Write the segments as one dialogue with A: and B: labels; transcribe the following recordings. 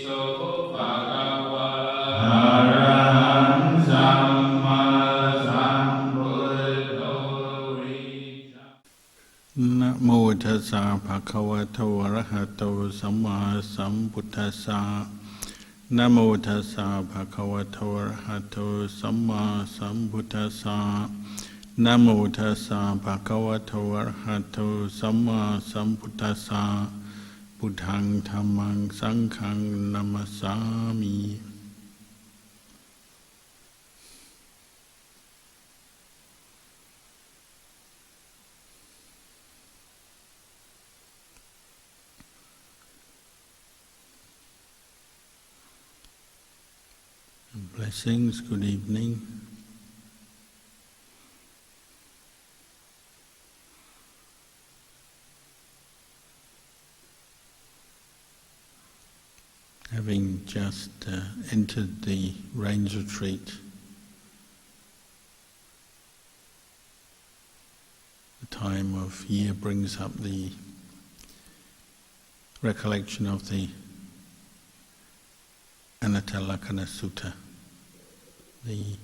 A: นะโมตัสสะภะคะวะโตอะระหะโตสัมมาสัมพุทธัสสะนะโมตัสสะภะคะวะโตอะระหะโตสัมมาสัมพุทธัสสะนะโมตัสสะภะคะวะโตอะระหะโตสัมมาสัมพุทธัสสะพุทธังธัมมังสังฆังนะมัสสามิ Blessings, good evening. Having just entered the rains retreat, the time of year brings up the recollection of the Anatalakkhana Sutta, the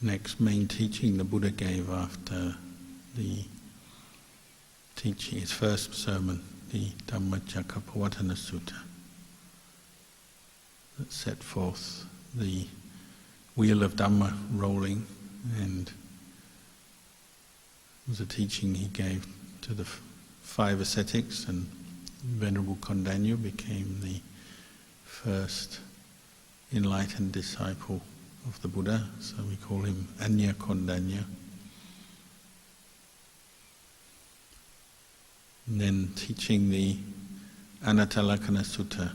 A: next main teaching the Buddha gave after the teaching, his first sermon, the Dhammacakkappavattana Sutta, that set forth the wheel of Dhamma rolling, and was a teaching he gave to the 5 ascetics, and Venerable Kalyano became the first enlightened disciple of the Buddha, so we call him Ajahn Kalyano. And then teaching the Anatalakkhana Sutta,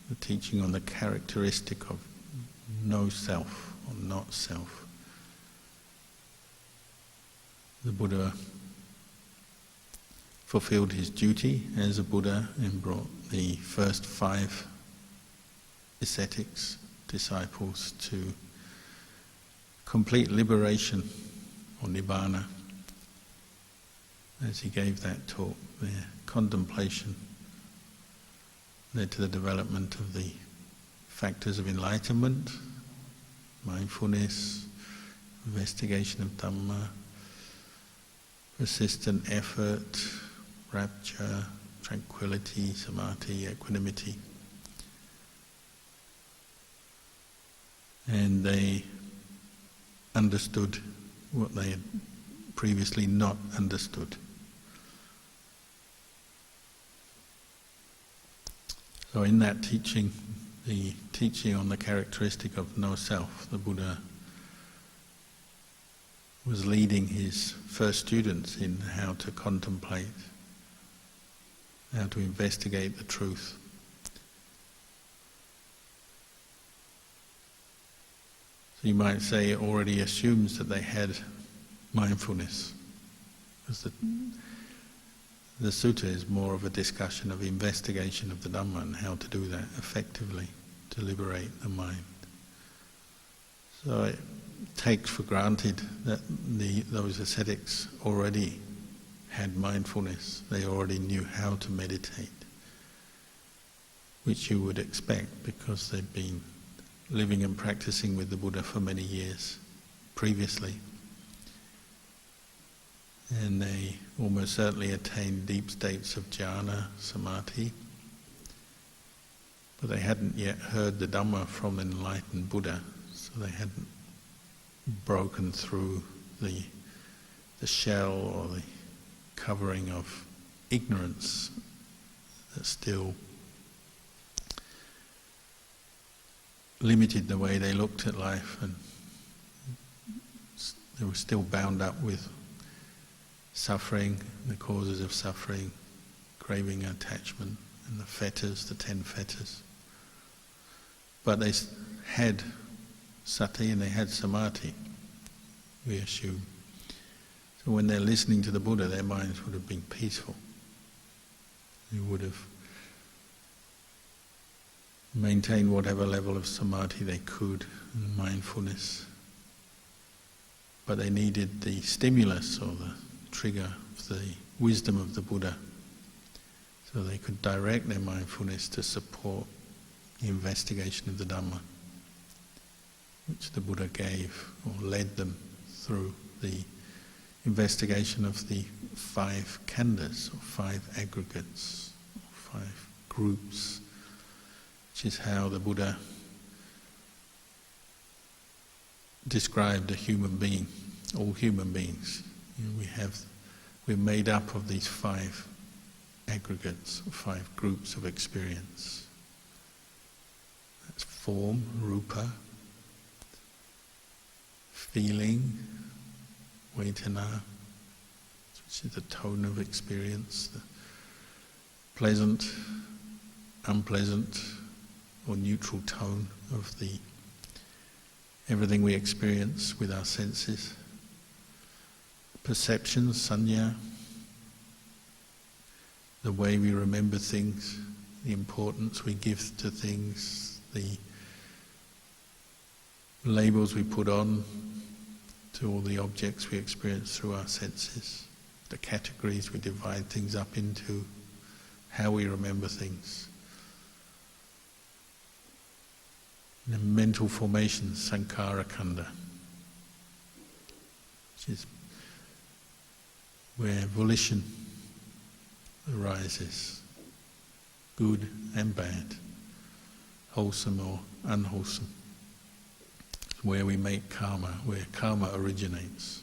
A: the teaching on the characteristic of no self, or not self. The Buddha fulfilled his duty as a Buddha and brought the first 5 ascetics, disciples, to complete liberation or nibbana. As he gave that talk, their contemplation led to the development of the factors of enlightenment, mindfulness, investigation of Dhamma, persistent effort, rapture, tranquility, samadhi, equanimity. And they understood what they had previously not understood. So in that teaching, the teaching on the characteristic of no self, the Buddha was leading his first students in how to contemplate, how to investigate the truth. So you might say it already assumes that they had mindfulness, because the sutta is more of a discussion of investigation of the Dhamma and how to do that effectively to liberate the mind. So it takes for granted that those ascetics already had mindfulness, they already knew how to meditate, which you would expect because they've been living and practicing with the Buddha for many years previously. And they almost certainly attained deep states of jhana, samadhi, but they hadn't yet heard the Dhamma from an enlightened Buddha, so they hadn't broken through the shell or the covering of ignorance that still limited the way they looked at life, and they were still bound up with suffering, the causes of suffering, craving, attachment, and the fetters, the 10 fetters. But they had sati and they had samadhi, we assume. So when they're listening to the Buddha, their minds would have been peaceful. They would have maintained whatever level of samadhi they could, and mindfulness. But they needed the stimulus or the trigger of the wisdom of the Buddha. so they could direct their mindfulness to support the investigation of the Dhamma, which the Buddha gave or led them through the investigation of the 5 khandhas, or 5 aggregates, or 5 groups, which is how the Buddha described a human being, all human beings. We're made up of these 5 aggregates, or 5 groups of experience. That's form, rupa, feeling, vedana, which is the tone of experience, the pleasant, unpleasant, or neutral tone of the everything we experience with our senses. Perception, sanya, the way we remember things, the importance we give to things, the labels we put on to all the objects we experience through our senses, the categories we divide things up into, how we remember things. And the mental formation, sankhara khandha, which is where volition arises, good and bad, wholesome or unwholesome. It's where we make karma, where karma originates.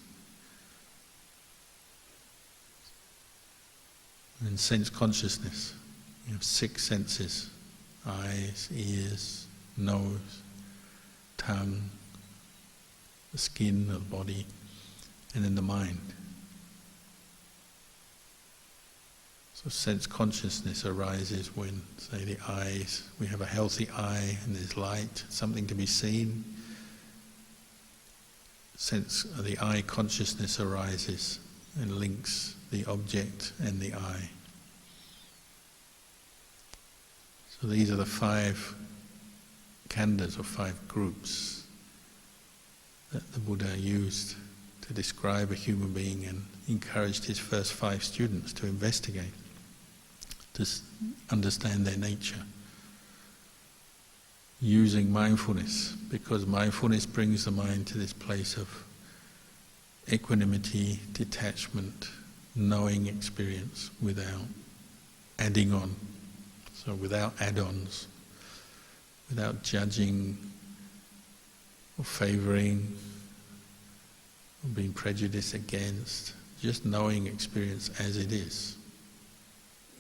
A: And sense consciousness, you have 6 senses: eyes, ears, nose, tongue, the skin, the body, and then the mind. So sense consciousness arises when, say, the eyes, we have a healthy eye and there's light, something to be seen. The eye consciousness arises and links the object and the eye. So these are the 5 khandhas, or 5 groups, that the Buddha used to describe a human being, and encouraged his first 5 students to investigate, to understand their nature, using mindfulness, because mindfulness brings the mind to this place of equanimity, detachment, knowing experience without adding on, so without add-ons, without judging or favouring or being prejudiced against, just knowing experience as it is,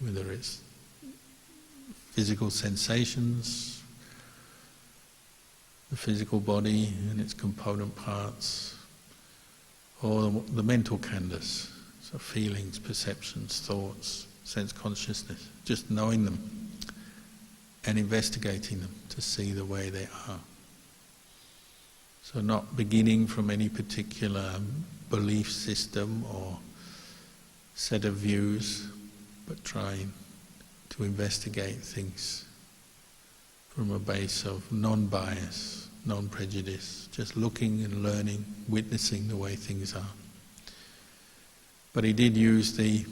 A: whether it's physical sensations, the physical body and its component parts, or the mental khandhas, so feelings, perceptions, thoughts, sense consciousness, just knowing them and investigating them to see the way they are. So not beginning from any particular belief system or set of views, but trying to investigate things from a base of non-bias, non-prejudice, just looking and learning, witnessing the way things are. But he did use the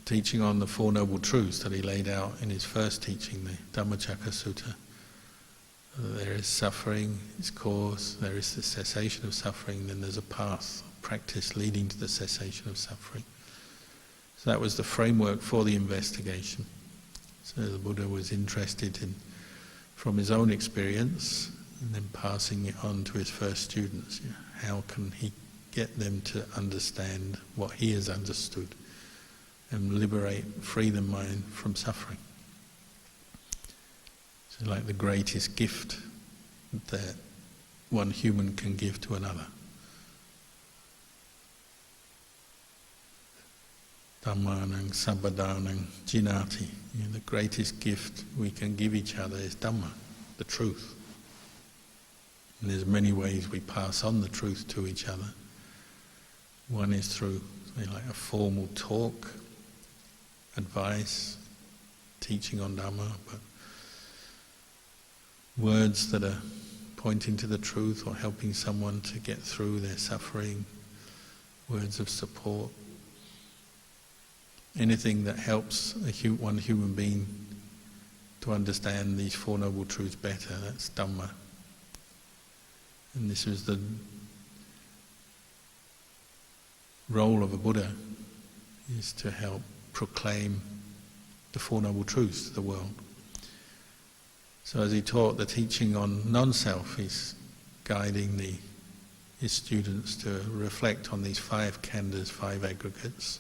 A: teaching on the 4 Noble Truths that he laid out in his first teaching, the Dhammacakka Sutta. There is suffering, its cause, there is the cessation of suffering, then there's a path, practice leading to the cessation of suffering. So that was the framework for the investigation. So the Buddha was interested in, from his own experience, and then passing it on to his first students. How can he get them to understand what he has understood and liberate, free the mind from suffering? So like the greatest gift that one human can give to another. Dhammanang sabbadanang jinati. The greatest gift we can give each other is Dhamma, the truth. And there's many ways we pass on the truth to each other. One is through like a formal talk, advice, teaching on Dhamma, but words that are pointing to the truth or helping someone to get through their suffering, words of support. anything that helps one human being to understand these Four Noble Truths better, that's Dhamma. And this was the role of a Buddha, is to help proclaim the Four Noble Truths to the world. So as he taught the teaching on non-self, he's guiding his students to reflect on these 5 khandhas, 5 aggregates,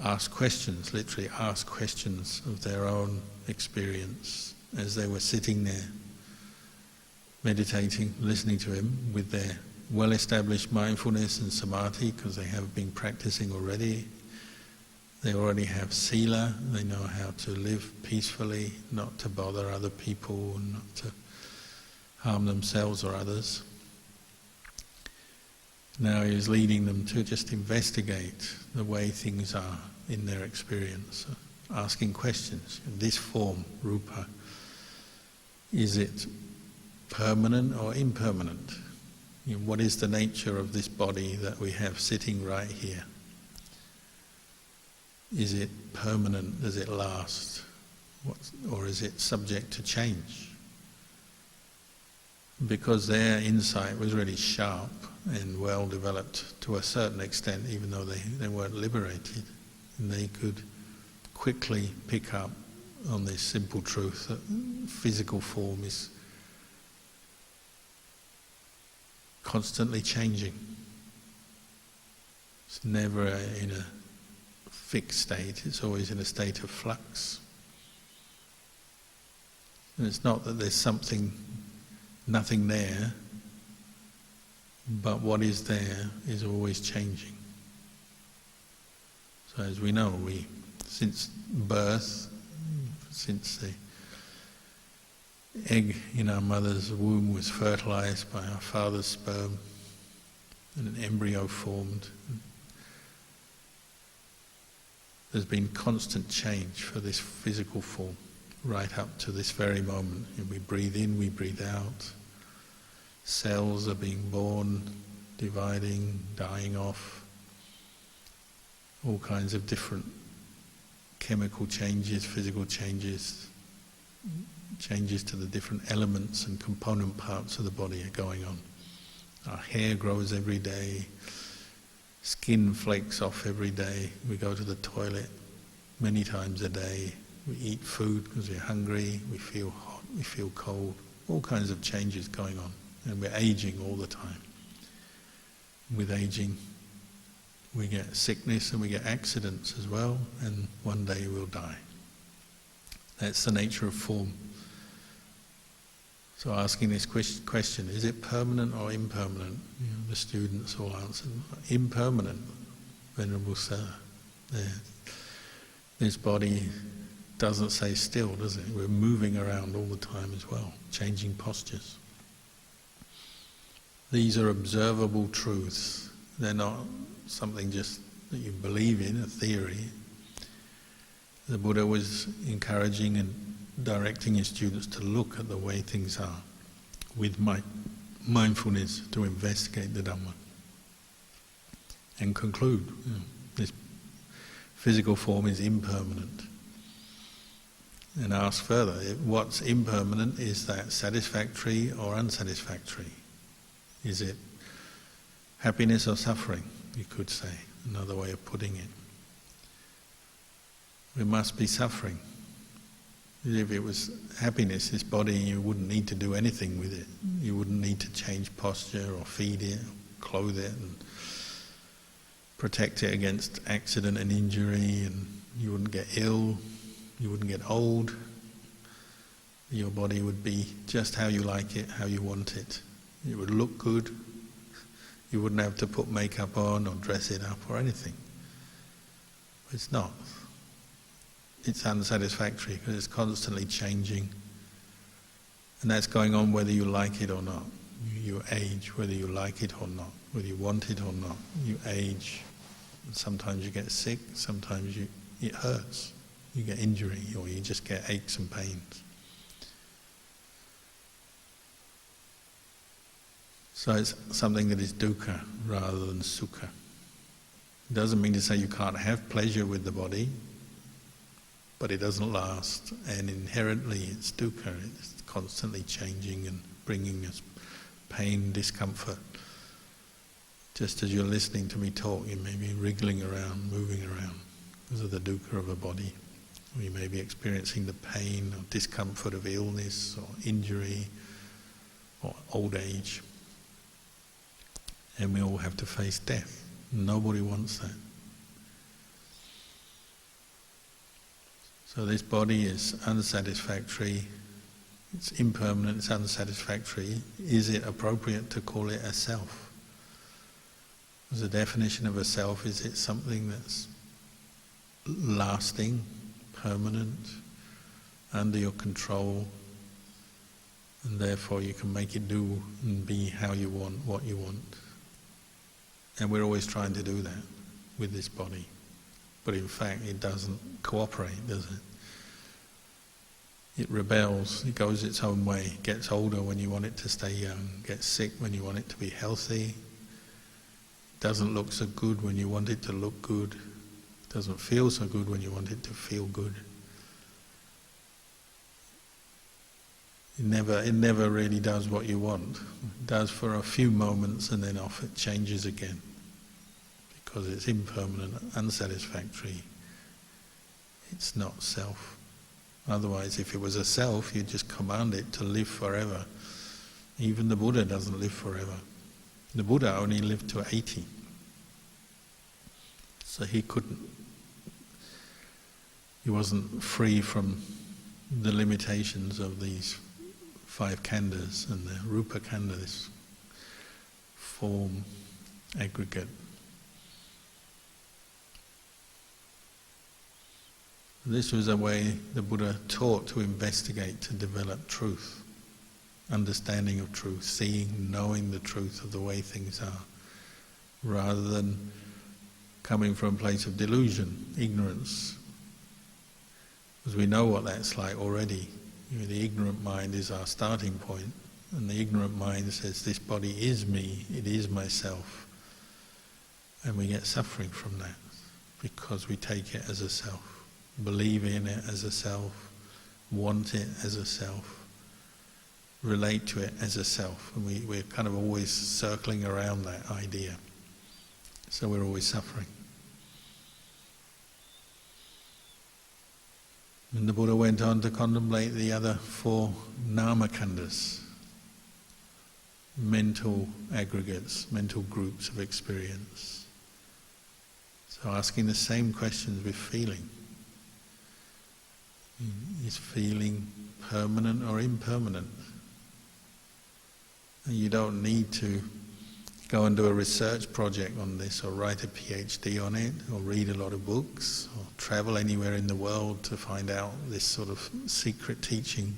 A: ask questions, literally ask questions of their own experience as they were sitting there, meditating, listening to him with their well-established mindfulness and samadhi, because they have been practicing already. They already have sila, they know how to live peacefully, not to bother other people, not to harm themselves or others. Now he is leading them to just investigate the way things are in their experience, asking questions. This form, rupa, is it permanent or impermanent? What is the nature of this body that we have sitting right here? Is it permanent? Does it last? Or is it subject to change? Because their insight was really sharp and well developed to a certain extent, even though they weren't liberated, and they could quickly pick up on this simple truth that physical form is constantly changing. It's never in a fixed state, it's always in a state of flux. And it's not that there's nothing there, but what is there is always changing. So as we know, since birth, since the egg in our mother's womb was fertilized by our father's sperm and an embryo formed, there's been constant change for this physical form right up to this very moment. And we breathe in, we breathe out. Cells are being born, dividing, dying off. All kinds of different chemical changes, physical changes, changes to the different elements and component parts of the body are going on. Our hair grows every day, skin flakes off every day, we go to the toilet many times a day, we eat food because we're hungry, we feel hot, we feel cold, all kinds of changes going on, and we're aging all the time. With aging, we get sickness and we get accidents as well, and one day we'll die. That's the nature of form. So asking this question, is it permanent or impermanent? The students all answered, impermanent, Venerable Sir. This body doesn't stay still, does it? We're moving around all the time as well, changing postures. These are observable truths. They're not something just that you believe in, a theory. The Buddha was encouraging and directing his students to look at the way things are with mindfulness, to investigate the Dhamma and conclude, this physical form is impermanent, and ask further, what's impermanent, is that satisfactory or unsatisfactory? Is it happiness or suffering, you could say, another way of putting it. We must be suffering. If it was happiness, this body, you wouldn't need to do anything with it. You wouldn't need to change posture or feed it, or clothe it, and protect it against accident and injury, and you wouldn't get ill, you wouldn't get old. Your body would be just how you like it, how you want it. It would look good. You wouldn't have to put makeup on or dress it up or anything. But it's not. It's unsatisfactory because it's constantly changing. And that's going on whether you like it or not. You age whether you like it or not, whether you want it or not. You age. Sometimes you get sick, sometimes it hurts. You get injury, or you just get aches and pains. So it's something that is dukkha rather than sukha. It doesn't mean to say you can't have pleasure with the body, but it doesn't last, and inherently it's dukkha, it's constantly changing and bringing us pain, discomfort. Just as you're listening to me talk, you may be wriggling around, moving around because of the dukkha of a body. Or you may be experiencing the pain or discomfort of illness or injury or old age. And we all have to face death. Nobody wants that. So this body is unsatisfactory, it's impermanent, it's unsatisfactory. Is it appropriate to call it a self? As a definition of a self, is it something that's lasting, permanent, under your control, and therefore you can make it do and be how you want, what you want? And we're always trying to do that with this body. But in fact, it doesn't cooperate, does it? It rebels, it goes its own way, it gets older when you want it to stay young, gets sick when you want it to be healthy, doesn't look so good when you want it to look good, doesn't feel so good when you want it to feel good. It never really does what you want. It does for a few moments and then off it changes again. Because it's impermanent, unsatisfactory. It's not self. Otherwise, if it was a self, you'd just command it to live forever. Even the Buddha doesn't live forever. The Buddha only lived to 80. So he wasn't free from the limitations of these 5 khandhas and the rupa khandha, this form, aggregate. This was a way the Buddha taught to investigate, to develop truth, understanding of truth, seeing, knowing the truth of the way things are, rather than coming from a place of delusion, ignorance. Because we know what that's like already. The ignorant mind is our starting point, and the ignorant mind says, this body is me, it is myself. And we get suffering from that, because we take it as a self. Believe in it as a self, want it as a self, relate to it as a self, and we're kind of always circling around that idea. So we're always suffering. And the Buddha went on to contemplate the other 4 nama khandhas, mental aggregates, mental groups of experience. So asking the same questions with feeling. Is feeling permanent or impermanent? And you don't need to go and do a research project on this, or write a PhD on it, or read a lot of books, or travel anywhere in the world to find out this sort of secret teaching.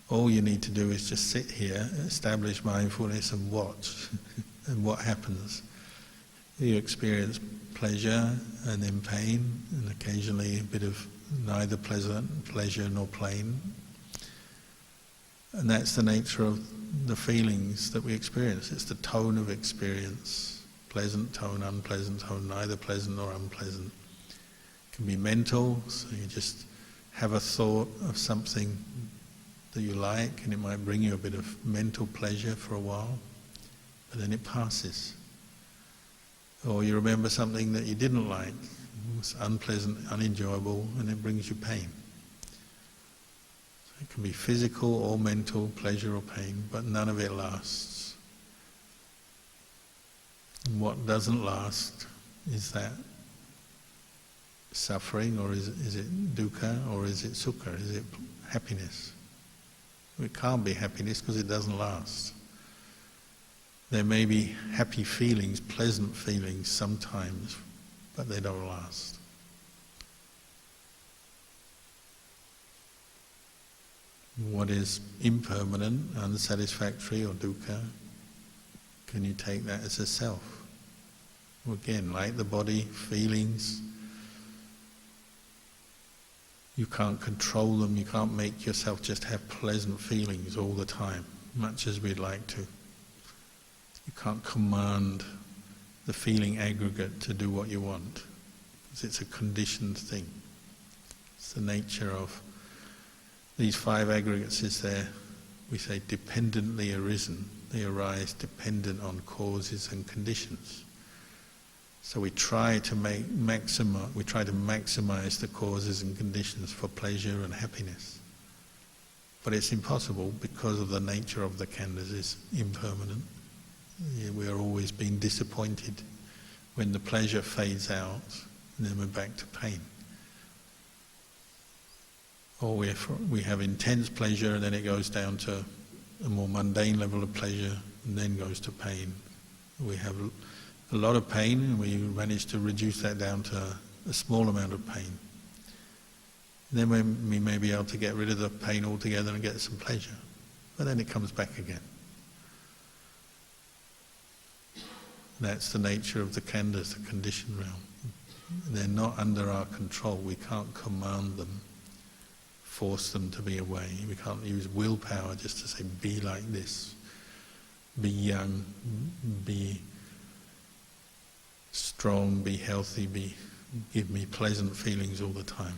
A: All you need to do is just sit here, establish mindfulness and watch. And what happens? You experience pleasure and then pain, and occasionally a bit of neither pleasure nor pain. And that's the nature of the feelings that we experience. It's the tone of experience. Pleasant tone, unpleasant tone, neither pleasant nor unpleasant. It can be mental, so you just have a thought of something that you like, and it might bring you a bit of mental pleasure for a while, but then it passes. Or you remember something that you didn't like, it's unpleasant, unenjoyable, and it brings you pain. So it can be physical or mental, pleasure or pain, but none of it lasts. And what doesn't last is that suffering, or is it dukkha, or is it sukha, is it happiness? It can't be happiness because it doesn't last. There may be happy feelings, pleasant feelings sometimes, but they don't last. What is impermanent, unsatisfactory or dukkha, can you take that as a self? Well, again, like the body, feelings, you can't control them, you can't make yourself just have pleasant feelings all the time, much as we'd like to. You can't command the feeling aggregate to do what you want. Because it's a conditioned thing. It's the nature of these 5 aggregates is there, we say, dependently arisen. They arise dependent on causes and conditions. So we try to maximize the causes and conditions for pleasure and happiness. But it's impossible because of the nature of the khandhas is impermanent. We are always being disappointed when the pleasure fades out, and then we're back to pain. Or we have intense pleasure and then it goes down to a more mundane level of pleasure and then goes to pain. We have a lot of pain and we manage to reduce that down to a small amount of pain. And then we may be able to get rid of the pain altogether and get some pleasure. But then it comes back again. That's the nature of the khandhas, the conditioned realm. They're not under our control. We can't command them, force them to be away. We can't use willpower just to say, be like this, be young, be strong, be healthy, give me pleasant feelings all the time.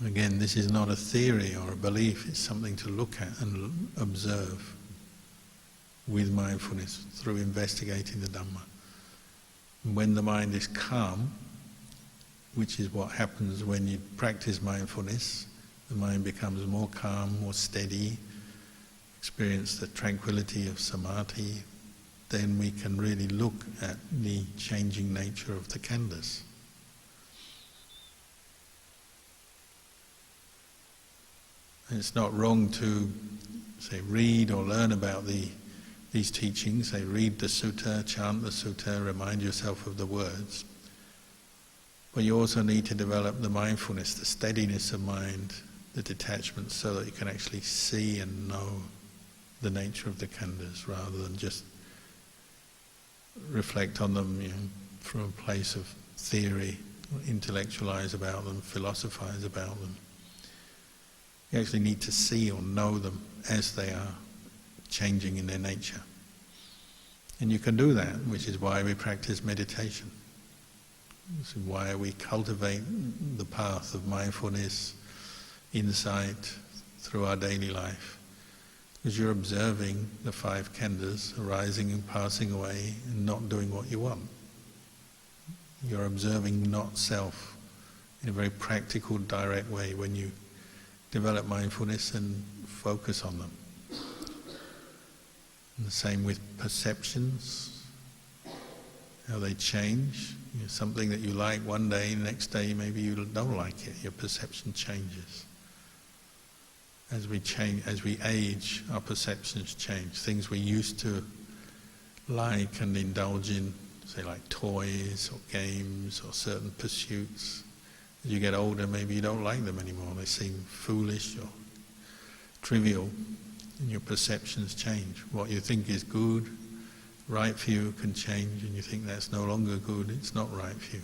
A: Again, this is not a theory or a belief, it's something to look at and observe with mindfulness through investigating the Dhamma. When the mind is calm, which is what happens when you practice mindfulness, the mind becomes more calm, more steady, experience the tranquility of samadhi, then we can really look at the changing nature of the khandhas. And it's not wrong to, say, read or learn about these teachings. Say, read the sutta, chant the sutta, remind yourself of the words. But you also need to develop the mindfulness, the steadiness of mind, the detachment, so that you can actually see and know the nature of the khandhas rather than just reflect on them, from a place of theory, intellectualize about them, philosophize about them. You actually need to see or know them as they are changing in their nature. And you can do that, which is why we practice meditation. This is why we cultivate the path of mindfulness, insight through our daily life. Because you're observing the 5 khandhas arising and passing away and not doing what you want. You're observing not self in a very practical, direct way when you develop mindfulness and focus on them. And the same with perceptions, how they change. Something that you like one day, next day maybe you don't like it. Your perception changes. As we age, our perceptions change. Things we used to like and indulge in, say like toys or games or certain pursuits, as you get older maybe you don't like them anymore. They seem foolish or trivial, and your perceptions change. What you think is good, right for you, can change, and you think that's no longer good, it's not right for you.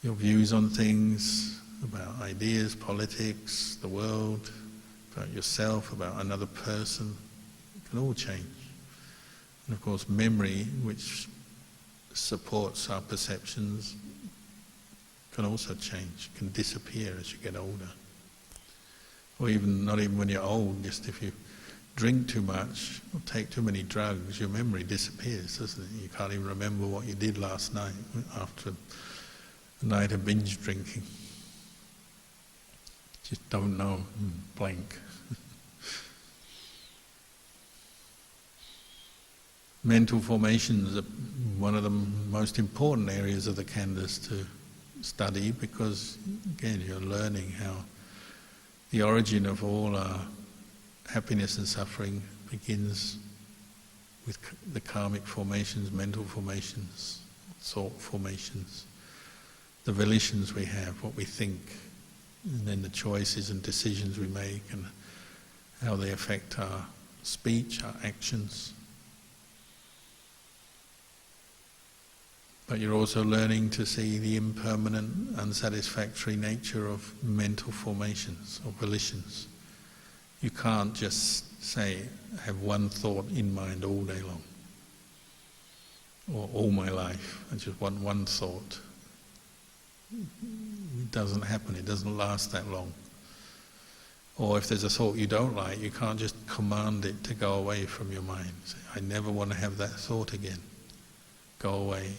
A: Your views on things, about ideas, politics, the world, about yourself, about another person, can all change. And of course memory, which supports our perceptions, can also change, can disappear as you get older. Or not even when you're old, just if you drink too much or take too many drugs, your memory disappears, doesn't it? You can't even remember what you did last night after a night of binge drinking. Just don't know, blank. Mental formations are one of the most important areas of the khandhas to study, because again you're learning how the origin of all our happiness and suffering begins with the karmic formations, mental formations, thought formations, the volitions we have, what we think, and then the choices and decisions we make and how they affect our speech, our actions. But you're also learning to see the impermanent, unsatisfactory nature of mental formations or volitions. You can't just say, have one thought in mind all day long. or all my life. I just want one thought. It doesn't happen, it doesn't last that long. Or if there's a thought you don't like, you can't just command it to go away from your mind. Say, I never want to have that thought again. Go away.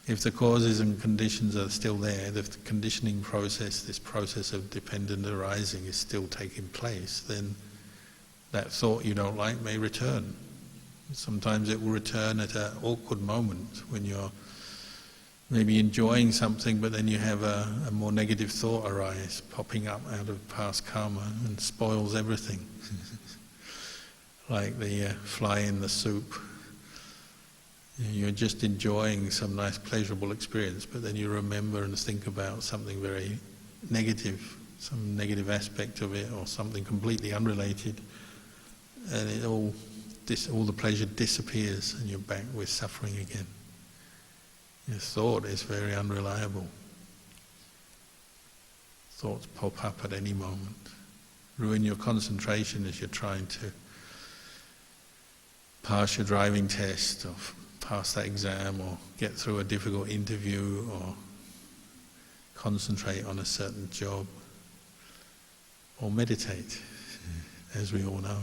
A: If the causes and conditions are still there, the conditioning process, this process of dependent arising is still taking place, then that thought you don't like may return. Sometimes it will return at an awkward moment when you're maybe enjoying something, but then you have a more negative thought arise, popping up out of past karma and spoils everything. Like the fly in the soup. You're just enjoying some nice pleasurable experience, but then you remember and think about something very negative, some negative aspect of it, or something completely unrelated, and all the pleasure disappears and you're back with suffering again. Your thought is very unreliable. Thoughts pop up at any moment. Ruin your concentration as you're trying to pass your driving test, or pass that exam, or get through a difficult interview, or concentrate on a certain job, or meditate, as we all know.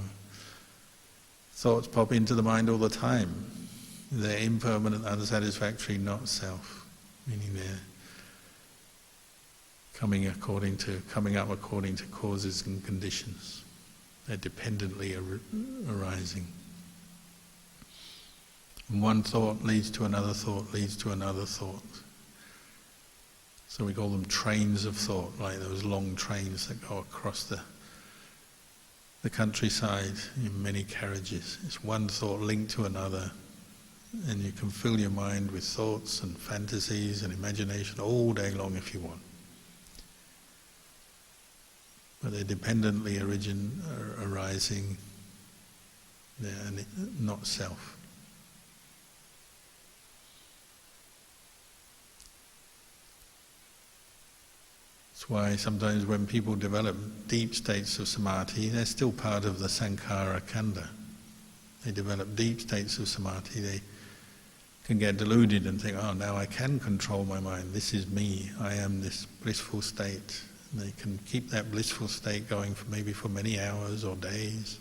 A: Thoughts pop into the mind all the time. They're impermanent, unsatisfactory, not self, meaning they're coming up according to causes and conditions. They're dependently arising. And one thought leads to another thought, leads to another thought. So we call them trains of thought, like those long trains that go across the countryside in many carriages. It's one thought linked to another, and you can fill your mind with thoughts and fantasies and imagination all day long if you want. But they're dependently arising, they're not self. That's why sometimes when people develop deep states of samadhi, they're still part of the sankhara khandha. They develop deep states of samadhi, they can get deluded and think, oh, now I can control my mind, this is me, I am this blissful state. And they can keep that blissful state going for maybe for many hours or days.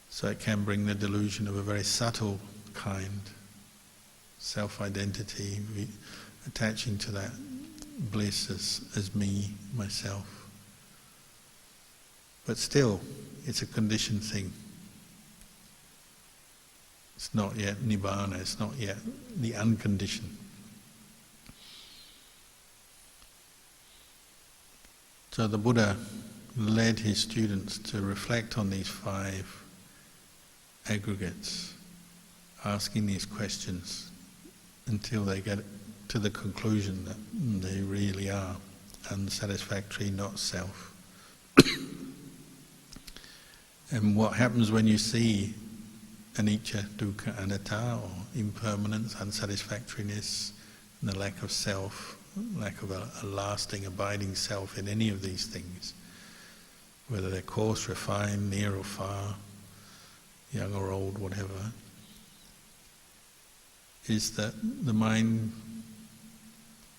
A: So it can bring the delusion of a very subtle kind, self-identity, attaching to that bliss as me, myself. But still, it's a conditioned thing. It's not yet nibbana, it's not yet the unconditioned. So the Buddha led his students to reflect on these 5 aggregates, asking these questions until they get to the conclusion that they really are unsatisfactory, not self. And what happens when you see anicca, dukkha, anatta, or impermanence, unsatisfactoriness, and the lack of self, lack of a lasting, abiding self in any of these things, whether they're coarse, refined, near or far, young or old, whatever, is that the mind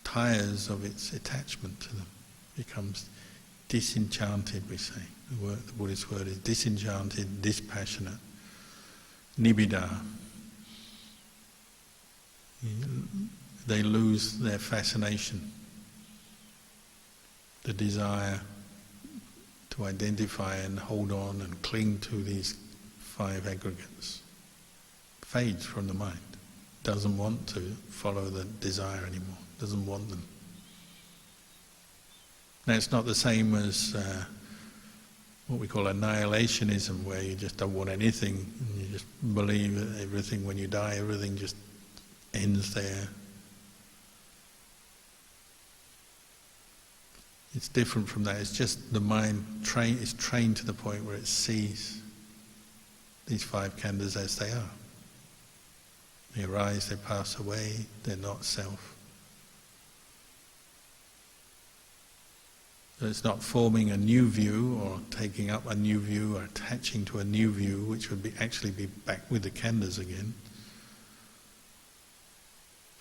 A: tires of its attachment to them, becomes disenchanted, we say. The Buddhist word is disenchanted, dispassionate, nibbida. They lose their fascination, the desire to identify and hold on and cling to these 5 aggregates. Fades from the mind, doesn't want to follow the desire anymore, doesn't want them. Now it's not the same as what we call annihilationism, where you just don't want anything, and you just believe that everything, when you die, everything just ends there. It's different from that. It's just the mind is trained to the point where it sees these 5 khandhas as they are. They arise, they pass away, they're not self. So it's not forming a new view or taking up a new view or attaching to a new view, which would actually be back with the khandhas again.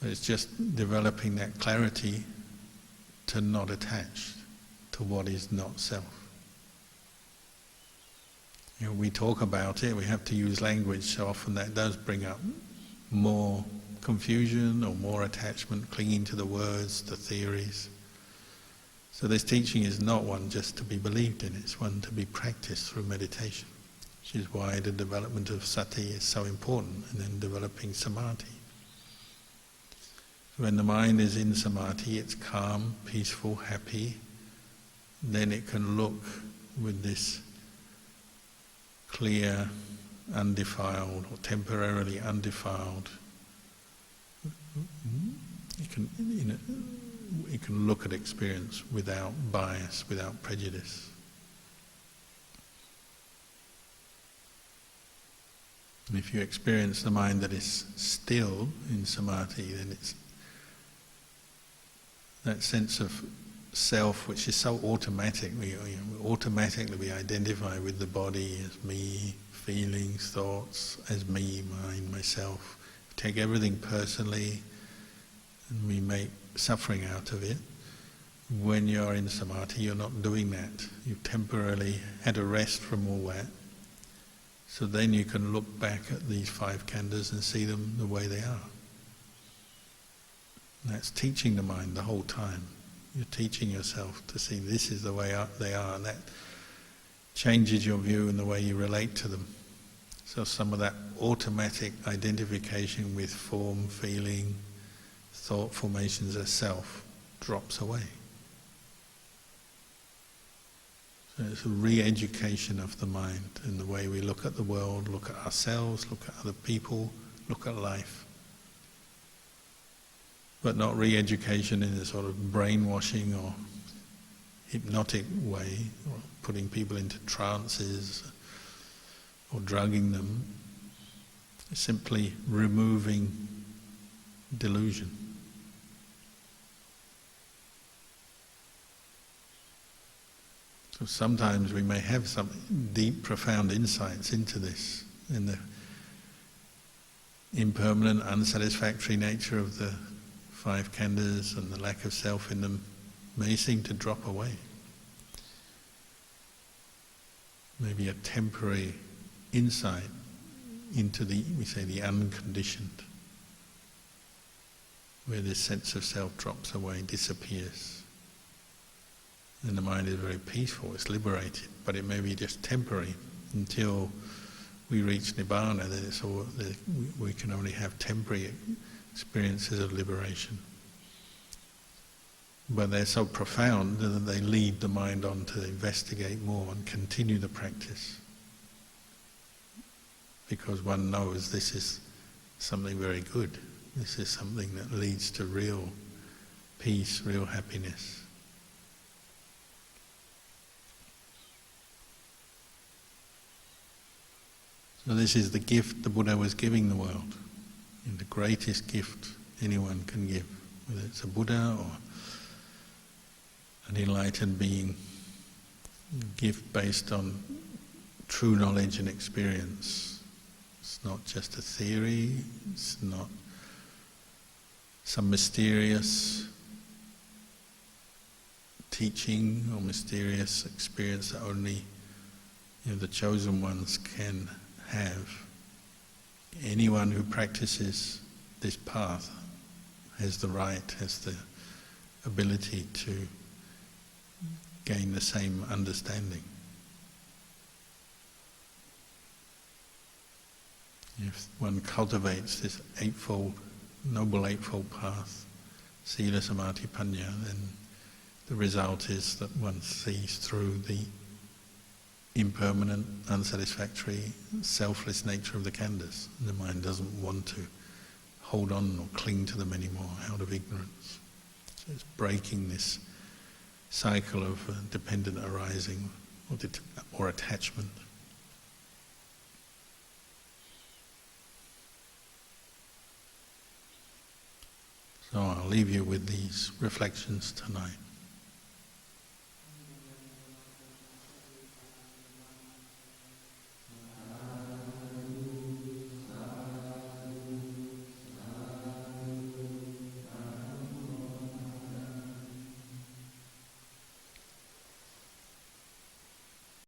A: So it's just developing that clarity to not attach to what is not self. We talk about it, we have to use language, so often that does bring up more confusion or more attachment, clinging to the words, the theories. So this teaching is not one just to be believed in, it's one to be practiced through meditation, which is why the development of sati is so important, and then developing samadhi. When the mind is in samadhi, it's calm, peaceful, happy, then it can look with this clear, undefiled, or temporarily undefiled. It can look at experience without bias, without prejudice. And if you experience the mind that is still in samadhi, then it's that sense of self which is so automatic. Automatically we identify with the body as me, feelings, thoughts as me, mine, myself. We take everything personally and we make suffering out of it. When you're in samadhi, you're not doing that. You've temporarily had a rest from all that. So then you can look back at these 5 khandhas and see them the way they are. And that's teaching the mind the whole time. You're teaching yourself to see this is the way they are, and that changes your view and the way you relate to them. So some of that automatic identification with form, feeling, thought formations as self drops away. So it's a re-education of the mind in the way we look at the world, look at ourselves, look at other people, look at life. But not re-education in a sort of brainwashing or hypnotic way, or putting people into trances or drugging them. It's simply removing delusion. So sometimes we may have some deep, profound insights into this, in the impermanent, unsatisfactory nature of the 5 khandhas and the lack of self in them may seem to drop away. Maybe a temporary insight into we say the unconditioned, where this sense of self drops away, disappears. And the mind is very peaceful, it's liberated, but it may be just temporary until we reach nibbana. Then we can only have temporary experiences of liberation. But they're so profound that they lead the mind on to investigate more and continue the practice. Because one knows this is something very good. This is something that leads to real peace, real happiness. So this is the gift the Buddha was giving the world. And the greatest gift anyone can give, whether it's a Buddha or an enlightened being, a gift based on true knowledge and experience. It's not just a theory, it's not some mysterious teaching or mysterious experience that only the chosen ones can have. Anyone who practices this path has the right, has the ability to gain the same understanding. If one cultivates this noble eightfold path, sila, samadhi, panya, then the result is that one sees through the impermanent, unsatisfactory, selfless nature of the khandhas. The mind doesn't want to hold on or cling to them anymore out of ignorance. So it's breaking this cycle of dependent arising or attachment. So I'll leave you with these reflections tonight.